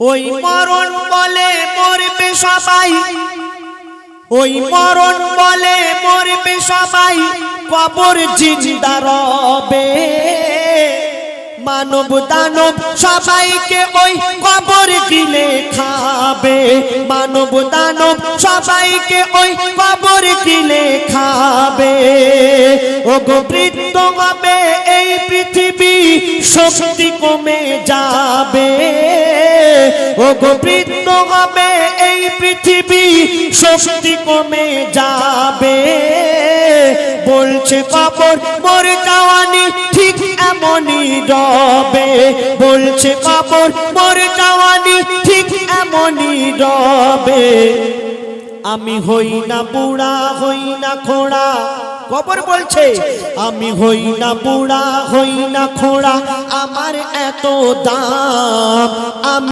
ওই মরণ বলে মরবে সবাই, ওই মরণ বলে মরবে সবাই, কবর জিন্দা রবে। মানব দানব সবাইকে ওই কবর গিলে খাবে, মানব দানব সবাইকে ওই কবর গিলে খাবে। ওগো বৃদ্ধ হবে এই পৃথিবী, শক্তি কমে যাবে। ওগো বৃদ্ধ হবে এই পৃথিবী, শক্তি কমে যাবে। বলছে কবর মোর জওয়ানি ঠিক এমনই রবে, বলছে কবর মোর জওয়ানি ঠিক এমনই রবে। আমি হই না বুড়া হই না খোড়া, কবর বলছে আমি হই না বুড়া হই না খোড়া, আমার এত দাম।